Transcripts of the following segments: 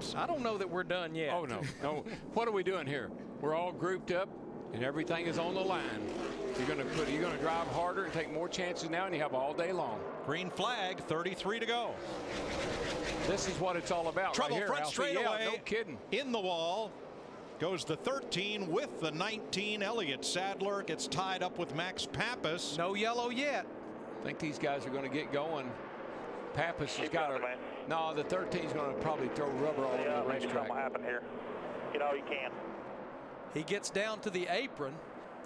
waves. I don't know that we're done yet. Oh, no. No. What are we doing here? We're all grouped up, and everything is on the line. You're going to drive harder and take more chances now, and you have all day long. Green flag, 33 to go. This is what it's all about. Trouble right here, front Alfie. straightaway. Yeah, no kidding. In the wall goes the 13 with the 19. Elliott Sadler gets tied up with Max Pappas. No yellow yet. I think these guys are going to get going. Pappas has got a. No, the 13 is going to probably throw rubber all over the racetrack. Something will happen here. Get all you can. He gets down to the apron.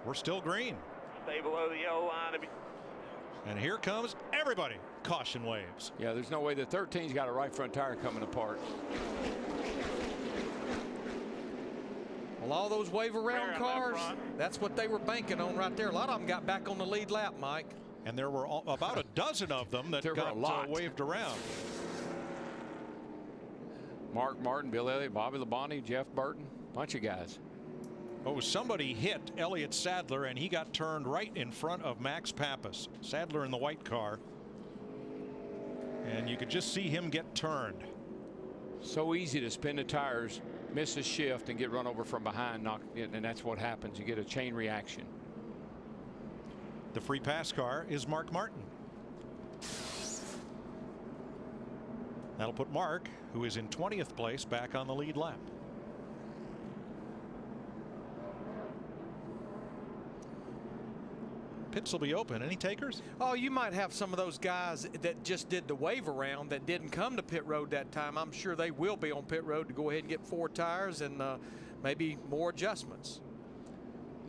We're still green. Stay below the yellow line. And here comes everybody. Caution waves. Yeah, there's no way the 13's got a right front tire coming apart. Well, all those wave around cars, that's what they were banking on right there. A lot of them got back on the lead lap, Mike. And there were about a dozen of them that got waved around. Mark Martin, Bill Elliott, Bobby Labonte, Jeff Burton, bunch of guys. Oh, somebody hit Elliott Sadler, and he got turned right in front of Max Pappas. Sadler in the white car. And you could just see him get turned. So easy to spin the tires, miss a shift, and get run over from behind, and that's what happens. You get a chain reaction. The free pass car is Mark Martin. That'll put Mark, who is in 20th place, back on the lead lap. Pits will be open. Any takers? Oh, you might have some of those guys that just did the wave around that didn't come to pit road that time. I'm sure they will be on pit road to go ahead and get 4 tires and maybe more adjustments.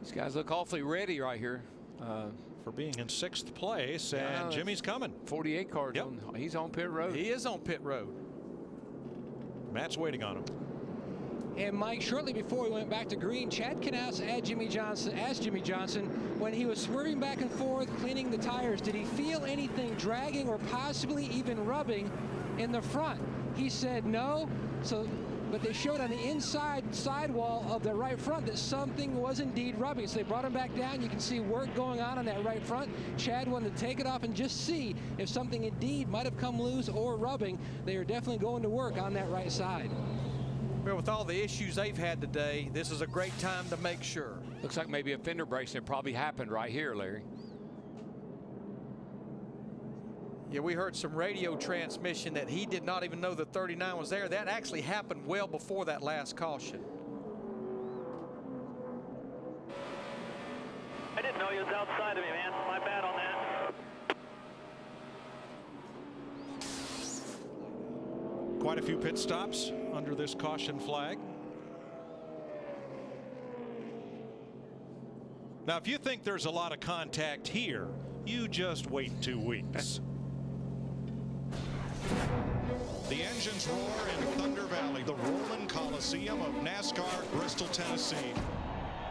These guys look awfully ready right here. For being in 6th place, and Jimmy's coming. 48 cars. Yep. He's on pit road. He is on pit road. Matt's waiting on him. And Mike, shortly before we went back to green, Chad Knaus asked Jimmy Johnson when he was swerving back and forth, cleaning the tires, did he feel anything dragging or possibly even rubbing in the front? He said no. But they showed on the inside sidewall of the right front that something was indeed rubbing. So they brought him back down. You can see work going on that right front. Chad wanted to take it off and just see if something indeed might have come loose or rubbing. They are definitely going to work on that right side. Well, with all the issues they've had today, this is a great time to make sure. Looks like maybe a fender bracelet probably happened right here, Larry. Yeah, we heard some radio transmission that he did not even know the 39 was there. That actually happened well before that last caution. I didn't know he was outside of me, man. My bad on that. Quite a few pit stops under this caution flag. Now, if you think there's a lot of contact here, you just wait 2 weeks. The engines roar in Thunder Valley, the Roland Coliseum of NASCAR, Bristol, Tennessee.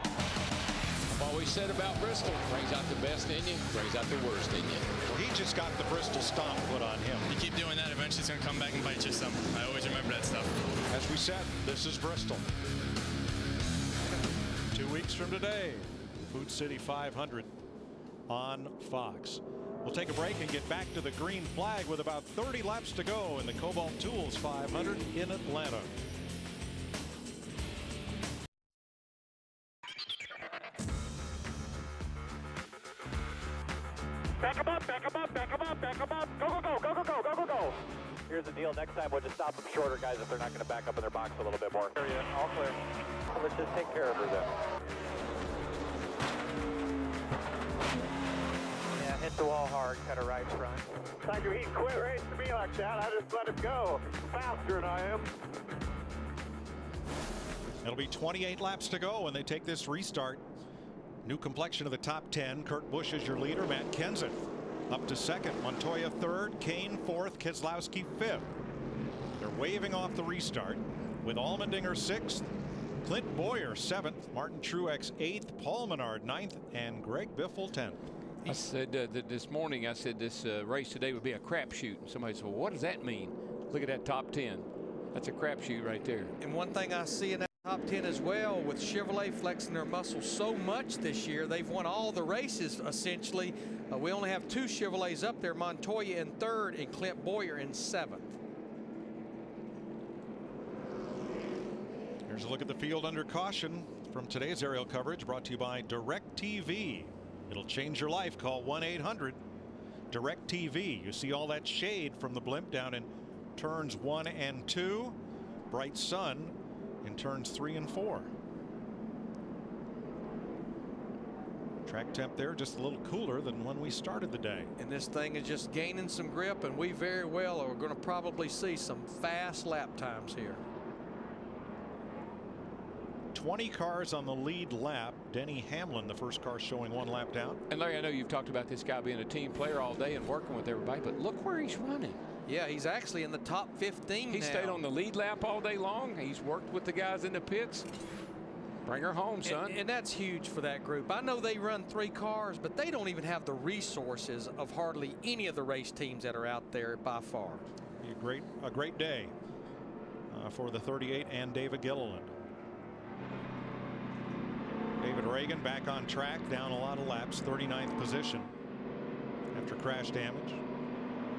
I've always said about Bristol, brings out the best in you, brings out the worst in you. Well, he just got the Bristol stomp put on him. You keep doing that, eventually it's going to come back and bite you some. I always remember that stuff. As we said, this is Bristol. 2 weeks from today, Food City 500 on Fox. We'll take a break and get back to the green flag with about 30 laps to go in the Kobalt Tools 500 in Atlanta. Back him up, back him up, back him up, back him up. Go, go, go, go, go, go, go, go, go. Here's the deal. Next time we'll just stop them shorter, guys, if they're not going to back up in their box a little bit more. All clear. Let's just take care of her then. Yeah, hit the wall hard, cut a right front. Tiger, he quit racing me like that. I just let him go. Faster than I am. It'll be 28 laps to go when they take this restart. New complexion of the top 10. Kurt Busch is your leader. Matt Kenseth up to second. Montoya third. Kane fourth. Keselowski fifth. They're waving off the restart with Allmendinger sixth. Clint Boyer seventh. Martin Truex eighth. Paul Menard ninth. And Greg Biffle 10th. I said that this morning, I said this race today would be a crapshoot. And somebody said, well, what does that mean? Look at that top 10. That's a crapshoot right there. And one thing I see in that top 10 as well, with Chevrolet flexing their muscles so much this year, they've won all the races essentially. We only have 2 Chevrolets up there, Montoya in third and Clint Boyer in seventh. Here's a look at the field under caution from today's aerial coverage, brought to you by DirecTV. It'll change your life. Call 1-800-DirecTV. You see all that shade from the blimp down in turns 1 and 2. Bright sun in turns 3 and 4. Track temp there just a little cooler than when we started the day. And this thing is just gaining some grip, and we very well are going to probably see some fast lap times here. 20 cars on the lead lap. Denny Hamlin, the first car, showing 1 lap down. And Larry, I know you've talked about this guy being a team player all day and working with everybody, but look where he's running. Yeah, he's actually in the top 15 He now. stayed on the lead lap all day long. He's worked with the guys in the pits. Bring her home, son. And that's huge for that group. I know they run 3 cars, but they don't even have the resources of hardly any of the race teams that are out there by far. A great day for the 38 and David Gilliland. David Reagan back on track, down a lot of laps, 39th position after crash damage.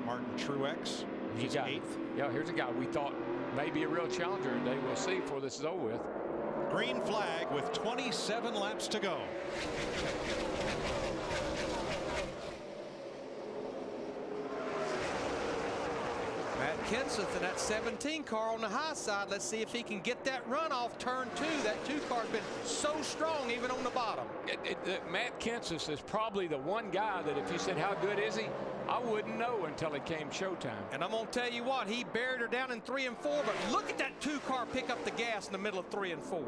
Martin Truex, he's 8th. Yeah, here's a guy we thought may be a real challenger today. We'll see before this is over with. Green flag with 27 laps to go. Matt Kenseth in that 17 car on the high side. Let's see if he can get that run off turn 2. That 2 car's been so strong even on the bottom. Matt Kenseth is probably the one guy that if you said how good is he, I wouldn't know until it came showtime. And I'm going to tell you what, he buried her down in 3 and 4, but look at that 2 car pick up the gas in the middle of 3 and 4.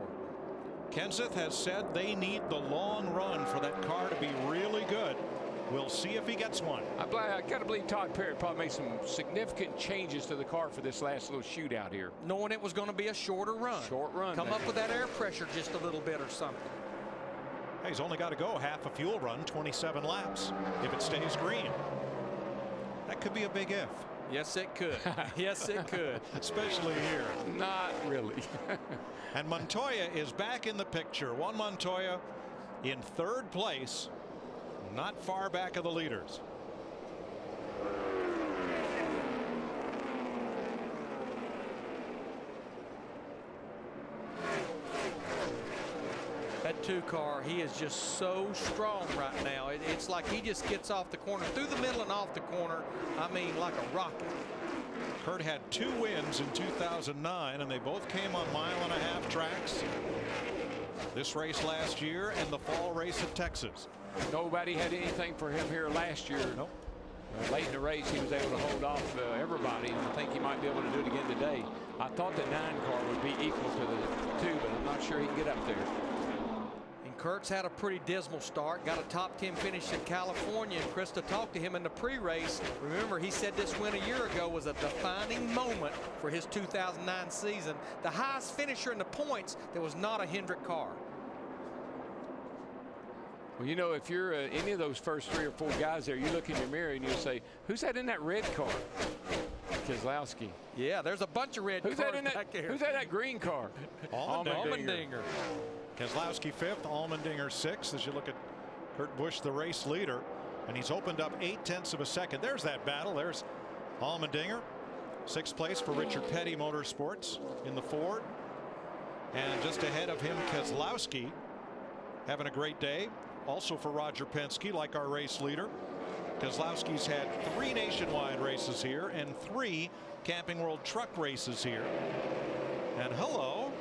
Kenseth has said they need the long run for that car to be really good. We'll see if he gets one. I got to believe Todd Perry probably made some significant changes to the car for this last little shootout here. Knowing it was going to be a shorter run. Short run. Come up with that air pressure just a little bit or something. Hey, he's only got to go half a fuel run, 27 laps, if it stays green. That could be a big if. Yes, it could. Yes, it could. Especially here. Not really. And Montoya is back in the picture. Juan Montoya in 3rd place, not far back of the leaders. That 2 car, he is just so strong right now. It's like he just gets off the corner, through the middle and off the corner. I mean, like a rocket. Kurt had 2 wins in 2009, and they both came on 1.5-mile tracks. This race last year and the fall race at Texas. Nobody had anything for him here last year. Nope. Late in the race, he was able to hold off everybody, and I think he might be able to do it again today. I thought the 9 car would be equal to the 2, but I'm not sure he can get up there. And Kurt's had a pretty dismal start. Got a top 10 finish in California. And Krista talked to him in the pre-race. Remember, he said this win a year ago was a defining moment for his 2009 season. The highest finisher in the points, there was not a Hendrick car. Well, you know, if you're any of those first 3 or 4 guys there, you look in your mirror and you say, who's that in that red car? Keselowski. Yeah, there's a bunch of red cars back there. Who's that in that green car? Allmendinger. Keselowski 5th, Allmendinger 6th. As you look at Kurt Busch, the race leader, and he's opened up 0.8 of a second. There's that battle. There's Allmendinger. 6th place for Richard Petty Motorsports in the Ford. And just ahead of him, Keselowski having a great day. Also for Roger Penske, like our race leader. Keselowski's had 3 nationwide races here and 3 Camping World Truck races here. And hello.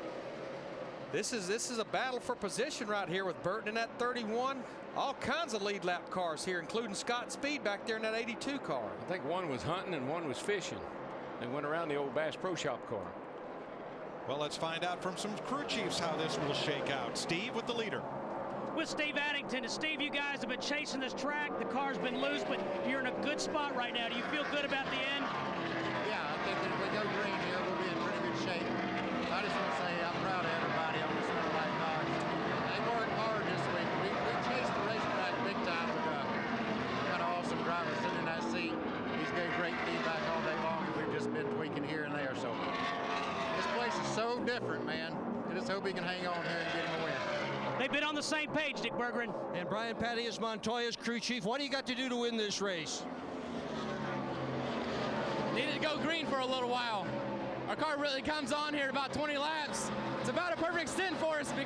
This is a battle for position right here with Burton in that 31. All kinds of lead lap cars here, including Scott Speed back there in that 82 car. I think one was hunting and one was fishing. They went around the old Bass Pro Shop car. Well, let's find out from some crew chiefs how this will shake out. Steve with the leader. With Steve Addington. And Steve, you guys have been chasing this track. The car's been loose, but you're in a good spot right now. Do you feel good about the end? Yeah, I think that if we go green here, we'll be in pretty good shape. I just want to say I'm proud of everybody on this Snow White Dodge. They worked hard this week. We chased the racetrack big time with got an awesome driver sitting in that seat. He's gave great feedback all day long, and we've just been tweaking here and there. So this place is so different, man. I just hope he can hang on here and get him a win. They've been on the same page, Dick Bergeron. And Brian Patty is Montoya's crew chief. What do you got to do to win this race? Needed to go green for a little while. Our car really comes on here about 20 laps. It's about a perfect stint for us because